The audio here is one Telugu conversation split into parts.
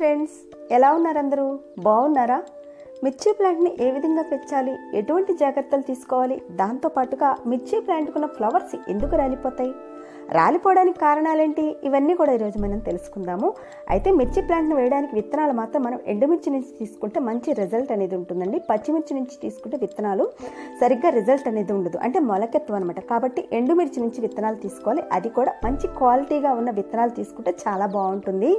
ఫ్రెండ్స్, ఎలా ఉన్నారు అందరూ? బాగున్నారా? మిర్చి ప్లాంట్ని ఏ విధంగా పెంచాలి, ఎటువంటి జాగ్రత్తలు తీసుకోవాలి, దాంతో పాటుగా మిర్చి ప్లాంట్కున్న ఫ్లవర్స్ ఎందుకు రాలిపోతాయి, రాలిపోవడానికి కారణాలేంటి, ఇవన్నీ కూడా ఈరోజు మనం తెలుసుకుందాము. అయితే మిర్చి ప్లాంట్ని వేయడానికి విత్తనాలు మాత్రం మనం ఎండుమిర్చి నుంచి తీసుకుంటే మంచి రిజల్ట్ అనేది ఉంటుందండి. పచ్చిమిర్చి నుంచి తీసుకుంటే విత్తనాలు సరిగ్గా రిజల్ట్ అనేది ఉండదు, అంటే మొలకెత్తు అనమాట. కాబట్టి ఎండుమిర్చి నుంచి విత్తనాలు తీసుకోవాలి, అది కూడా మంచి క్వాలిటీగా ఉన్న విత్తనాలు తీసుకుంటే చాలా బాగుంటుంది.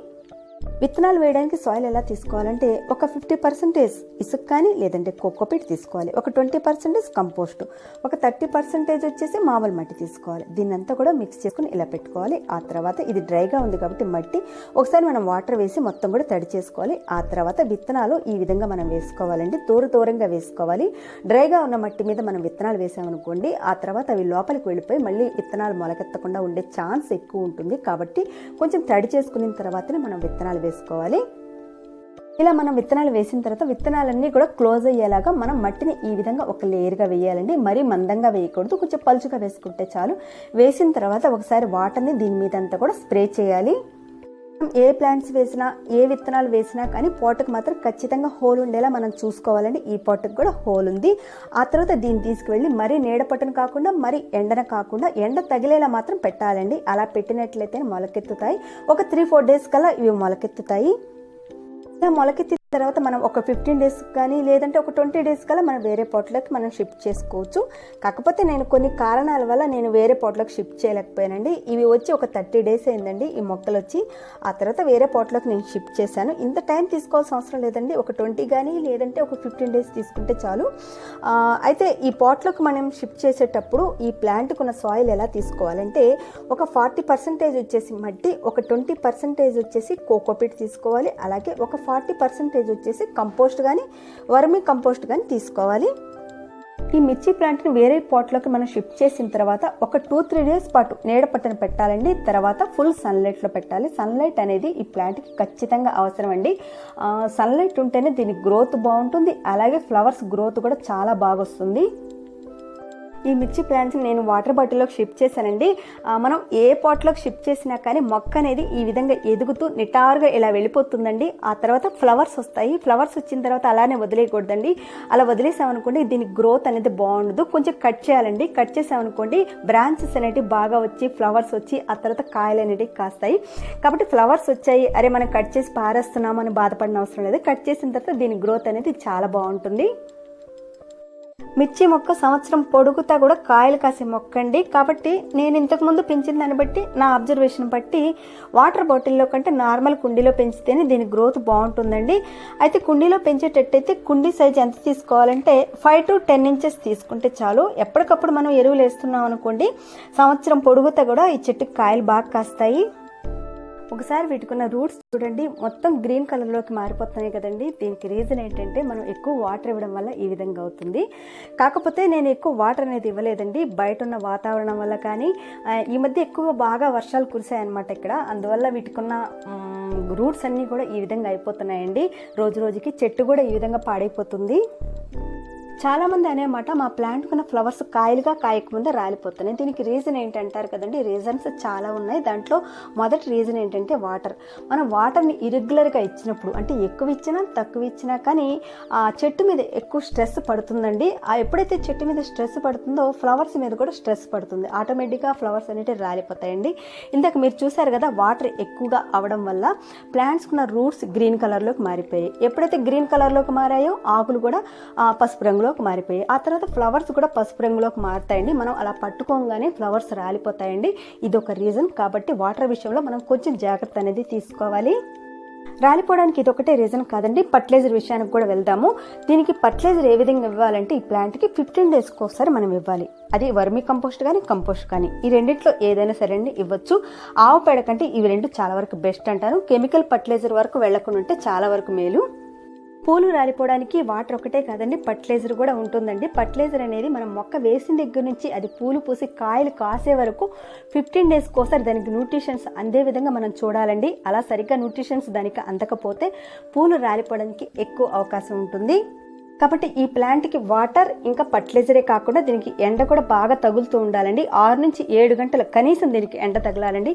విత్తనాలు వేయడానికి సాయిల్ ఎలా తీసుకోవాలంటే ఒక 50% ఇసుక కానీ లేదంటే కోకోపీట్ తీసుకోవాలి, ఒక 20% కంపోస్ట్, ఒక 30% వచ్చేసి మామూలు మట్టి తీసుకోవాలి. దీన్నంతా కూడా మిక్స్ చేసుకుని ఇలా పెట్టుకోవాలి. ఆ తర్వాత ఇది డ్రైగా ఉంది కాబట్టి మట్టి ఒకసారి మనం వాటర్ వేసి మొత్తం కూడా తడి చేసుకోవాలి. ఆ తర్వాత విత్తనాలు ఈ విధంగా మనం వేసుకోవాలండి, దూరంగా వేసుకోవాలి. డ్రైగా ఉన్న మట్టి మీద మనం విత్తనాలు వేసామనుకోండి, ఆ తర్వాత అవి లోపలికి వెళ్ళిపోయి మళ్ళీ విత్తనాలు మొలకెత్తకుండా ఉండే ఛాన్స్ ఎక్కువ ఉంటుంది. కాబట్టి కొంచెం తడి చేసుకున్న తర్వాతనే మనం విత్తనాలు వేసుకోవాలి. ఇలా మనం విత్తనాలు వేసిన తర్వాత విత్తనాలన్నీ కూడా క్లోజ్ అయ్యేలాగా మనం మట్టిని ఈ విధంగా ఒక లేయర్గా వేయాలండి. మరీ మందంగా వేయకూడదు, కొంచెం పలుచుగా వేసుకుంటే చాలు. వేసిన తర్వాత ఒకసారి వాటర్ని దీని మీద అంతా కూడా స్ప్రే చేయాలి. ఏ ప్లాంట్స్ వేసినా, ఏ విత్తనాలు వేసినా కానీ పాట్కి మాత్రం ఖచ్చితంగా హోల్ ఉండేలా మనం చూసుకోవాలండి. ఈ పాట్కి కూడా హోల్ ఉంది. ఆ తర్వాత దీన్ని తీసుకువెళ్ళి మరీ నీడ పట్టును కాకుండా మరీ ఎండన కాకుండా ఎండ తగిలేలా మాత్రం పెట్టాలండి. అలా పెట్టినట్లయితే మొలకెత్తుతాయి. ఒక 3-4 డేస్ కల్లా ఇవి మొలకెత్తుతాయి. ఇలా మొలకెత్తిన తర్వాత మనం ఒక 15 డేస్ కానీ లేదంటే ఒక 20 డేస్ కల్లా మనం వేరే పాట్లోకి మనం షిఫ్ట్ చేసుకోవచ్చు. కాకపోతే నేను కొన్ని కారణాల వల్ల నేను వేరే పాట్లోకి షిఫ్ట్ చేయలేకపోయానండి. ఇవి వచ్చి ఒక 30 డేస్ అయిందండి ఈ మొక్కలు వచ్చి. ఆ తర్వాత వేరే పాట్లోకి నేను షిఫ్ట్ చేశాను. ఇంత టైం తీసుకోవాల్సిన అవసరం లేదండి, ఒక 20 కానీ లేదంటే ఒక 15 డేస్ తీసుకుంటే చాలు. అయితే ఈ పాట్లోకి మనం షిఫ్ట్ చేసేటప్పుడు ఈ ప్లాంట్కు ఉన్న సాయిల్ ఎలా తీసుకోవాలంటే ఒక 40% వచ్చేసి మట్టి, ఒక 20% వచ్చేసి కోకోపీట్ తీసుకోవాలి. అలాగే ఒక 40% వచ్చేసి కంపోస్ట్ కానీ వర్మీ కంపోస్ట్ కానీ తీసుకోవాలి. ఈ మిర్చి ప్లాంట్ని వేరే పాట్లోకి మనం షిఫ్ట్ చేసిన తర్వాత ఒక 2-3 డేస్ పాటు నీడ పట్టున పెట్టాలండి. తర్వాత ఫుల్ సన్లైట్లో పెట్టాలి. సన్లైట్ అనేది ఈ ప్లాంట్కి ఖచ్చితంగా అవసరం అండి. సన్లైట్ ఉంటేనే దీని గ్రోత్ బాగుంటుంది, అలాగే ఫ్లవర్స్ గ్రోత్ కూడా చాలా బాగా వస్తుంది. ఈ మిర్చి ప్లాంట్స్ని నేను వాటర్ బాటిల్లోకి షిఫ్ట్ చేశానండి. మనం ఏ పాట్లోకి షిఫ్ట్ చేసినా కానీ మొక్క అనేది ఈ విధంగా ఎదుగుతూ నిటారుగా ఇలా వెళ్ళిపోతుందండి. ఆ తర్వాత ఫ్లవర్స్ వస్తాయి. ఫ్లవర్స్ వచ్చిన తర్వాత అలానే వదిలేయకూడదండి. అలా వదిలేసామనుకోండి దీని గ్రోత్ అనేది బాగుండదు. కొంచెం కట్ చేయాలండి. కట్ చేసామనుకోండి బ్రాంచెస్ అనేటివి బాగా వచ్చి ఫ్లవర్స్ వచ్చి ఆ తర్వాత కాయలు అనేటివి కాస్తాయి. కాబట్టి ఫ్లవర్స్ వచ్చాయి, అరే మనం కట్ చేసి పారేస్తున్నాము అని బాధపడిన అవసరం లేదు. కట్ చేసిన తర్వాత దీని గ్రోత్ అనేది చాలా బాగుంటుంది. మిర్చి మొక్క సంవత్సరం పొడుగుతా కూడా కాయలు కాసే మొక్క అండి. కాబట్టి నేను ఇంతకుముందు పెంచిన దాన్ని బట్టి, నా అబ్జర్వేషన్ బట్టి వాటర్ బాటిల్లో కంటే నార్మల్ కుండీలో పెంచితేనే దీని గ్రోత్ బాగుంటుందండి. అయితే కుండీలో పెంచేటట్టయితే కుండీ సైజ్ ఎంత తీసుకోవాలంటే 5 to 10 ఇంచెస్ తీసుకుంటే చాలు. ఎప్పటికప్పుడు మనం ఎరువులు వేస్తున్నాం అనుకోండి, సంవత్సరం పొడుగుతా కూడా ఈ చెట్టుకి కాయలు బాగా కాస్తాయి. ఒకసారి వీటికున్న రూట్స్ చూడండి, మొత్తం గ్రీన్ కలర్లోకి మారిపోతున్నాయి కదండి. దీనికి రీజన్ ఏంటంటే మనం ఎక్కువ వాటర్ ఇవ్వడం వల్ల ఈ విధంగా అవుతుంది. కాకపోతే నేను ఎక్కువ వాటర్ అనేది ఇవ్వలేదండి, బయట ఉన్న వాతావరణం వల్ల. కానీ ఈ మధ్య ఎక్కువ బాగా వర్షాలు కురిసాయన్నమాట ఇక్కడ. అందువల్ల వీటికున్న రూట్స్ అన్నీ కూడా ఈ విధంగా అయిపోతున్నాయండి. రోజు రోజుకి చెట్టు కూడా ఈ విధంగా పాడైపోతుంది. చాలామంది అనేమాట మా ప్లాంట్కున్న ఫ్లవర్స్ కాయలుగా కాయకముందే రాలిపోతున్నాయి. దీనికి రీజన్ ఏంటంటారు కదండి. రీజన్స్ చాలా ఉన్నాయి. దాంట్లో మొదటి రీజన్ ఏంటంటే వాటర్. మనం వాటర్ని ఇరెగ్యులర్గా ఇచ్చినప్పుడు, అంటే ఎక్కువ ఇచ్చినా తక్కువ ఇచ్చినా కానీ ఆ చెట్టు మీద ఎక్కువ స్ట్రెస్ పడుతుందండి. ఎప్పుడైతే చెట్టు మీద స్ట్రెస్ పడుతుందో ఫ్లవర్స్ మీద కూడా స్ట్రెస్ పడుతుంది. ఆటోమేటిక్గా ఫ్లవర్స్ అనేవి రాలిపోతాయండి. ఇందాక మీరు చూసారు కదా, వాటర్ ఎక్కువగా అవడం వల్ల ప్లాంట్స్కున్న రూట్స్ గ్రీన్ కలర్లోకి మారిపోయాయి. ఎప్పుడైతే గ్రీన్ కలర్లోకి మారాయో ఆకులు కూడా పసుపు రంగులో మారిపోయాయి. ఆ తర్వాత ఫ్లవర్స్ కూడా పసుపు రంగులోకి మారుతాయండి. మనం అలా పట్టుకోగానే ఫ్లవర్స్ రాలిపోతాయండి. ఇది ఒక రీజన్. కాబట్టి వాటర్ విషయంలో మనం కొంచెం జాగ్రత్త అనేది తీసుకోవాలి. రాలిపోవడానికి ఇది ఒకటే రీజన్ కాదండి, ఫర్టిలైజర్ విషయానికి కూడా వెళ్దాము. దీనికి ఫర్టిలైజర్ ఏ విధంగా ఇవ్వాలంటే ఈ ప్లాంట్కి 15 డేస్కి ఒకసారి మనం ఇవ్వాలి. అది వర్మీ కంపోస్ట్ కానీ కంపోస్ట్ కానీ ఈ రెండింటిలో ఏదైనా సరే అండి ఇవ్వచ్చు. ఆవు పేడ కంటే ఇవి రెండు చాలా వరకు బెస్ట్ అంటాను. కెమికల్ ఫర్టిలైజర్ వరకు వెళ్లకుండా ఉంటే చాలా వరకు మేలు. పూలు రాలిపోవడానికి వాటర్ ఒకటే కాదండి, ఫర్టిలైజర్ కూడా ఉంటుందండి. ఫర్టిలైజర్ అనేది మనం మొక్క వేసిన దగ్గర నుంచి అది పూలు పూసి కాయలు కాసే వరకు 15 డేస్కి ఒకసారి దానికి న్యూట్రిషన్స్ అందే విధంగా మనం చూడాలండి. అలా సరిగ్గా న్యూట్రిషన్స్ దానికి అందకపోతే పూలు రాలిపోవడానికి ఎక్కువ అవకాశం ఉంటుంది. కాబట్టి ఈ ప్లాంట్కి వాటర్ ఇంకా ఫర్టిలైజరే కాకుండా దీనికి ఎండ కూడా బాగా తగులుతూ ఉండాలండి. 6 నుంచి 7 గంటలు కనీసం దీనికి ఎండ తగలాలండి.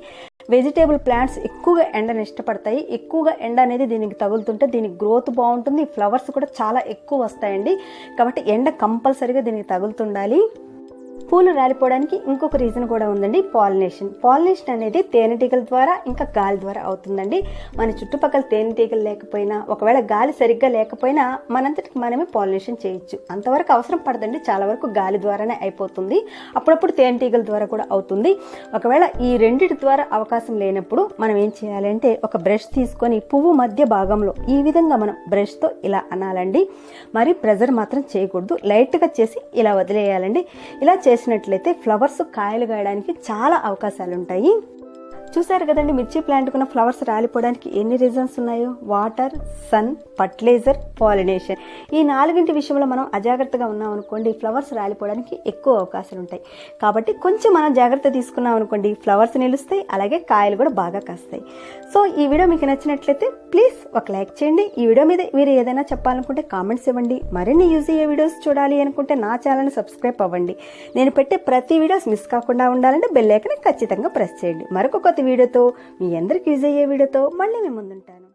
వెజిటేబుల్ ప్లాంట్స్ ఎక్కువగా ఎండను ఇష్టపడతాయి. ఎక్కువగా ఎండ అనేది దీనికి తగులుతుంటే దీనికి గ్రోత్ బాగుంటుంది, ఫ్లవర్స్ కూడా చాలా ఎక్కువ వస్తాయండి. కాబట్టి ఎండ కంపల్సరీగా దీనికి తగులుతుండాలి. పూలు రాలిపోవడానికి ఇంకొక రీజన్ కూడా ఉందండి, పాలినేషన్ అనేది తేనెటీగల ద్వారా ఇంకా గాలి ద్వారా అవుతుందండి. మన చుట్టుపక్కల తేనెటీగలు లేకపోయినా, ఒకవేళ గాలి సరిగ్గా లేకపోయినా మనంతటికి మనమే పాలినేషన్ చేయొచ్చు. అంతవరకు అవసరం పడదండి, చాలా వరకు గాలి ద్వారానే అయిపోతుంది. అప్పుడప్పుడు తేనెటీగల ద్వారా కూడా అవుతుంది. ఒకవేళ ఈ రెండిటి ద్వారా అవకాశం లేనప్పుడు మనం ఏం చేయాలంటే ఒక బ్రష్ తీసుకొని పువ్వు మధ్య భాగంలో ఈ విధంగా మనం బ్రష్తో ఇలా అనాలండి. మరి ప్రెజర్ మాత్రం చేయకూడదు, లైట్గా చేసి ఇలా వదిలేయాలండి. ఇలా చేసినట్లయితే ఫ్లవర్స్ కాయలు కాయడానికి చాలా అవకాశాలు ఉంటాయి. చూసారు కదండి, మిర్చి ప్లాంట్కున్న ఫ్లవర్స్ రాలిపోవడానికి ఎన్ని రీజన్స్ ఉన్నాయో. Water, sun, fertiliser, pollination. ఈ 4 విషయంలో మనం అజాగ్రత్తగా ఉన్నాం అనుకోండి, ఫ్లవర్స్ రాలిపోవడానికి ఎక్కువ అవకాశాలు ఉంటాయి. కాబట్టి కొంచెం మనం జాగ్రత్త తీసుకున్నాం అనుకోండి, ఫ్లవర్స్ నిలుస్తాయి, అలాగే కాయలు కూడా బాగా కాస్తాయి. సో ఈ వీడియో మీకు నచ్చినట్లయితే ప్లీజ్ ఒక లైక్ చేయండి. ఈ వీడియో మీద మీరు ఏదైనా చెప్పాలనుకుంటే కామెంట్స్ ఇవ్వండి. మరిన్ని యూజ్ అయ్యే వీడియోస్ చూడాలి అనుకుంటే నా ఛానల్ని సబ్స్క్రైబ్ అవ్వండి. నేను పెట్టే ప్రతి వీడియోస్ మిస్ కాకుండా ఉండాలంటే బెల్ ఐకాన్ ఖచ్చితంగా ప్రెస్ చేయండి. మరొక కొత్త వీడియోతో, మీ అందరికి యూజ్ అయ్యే వీడియోతో మళ్ళీ మేము ముందుంటాను.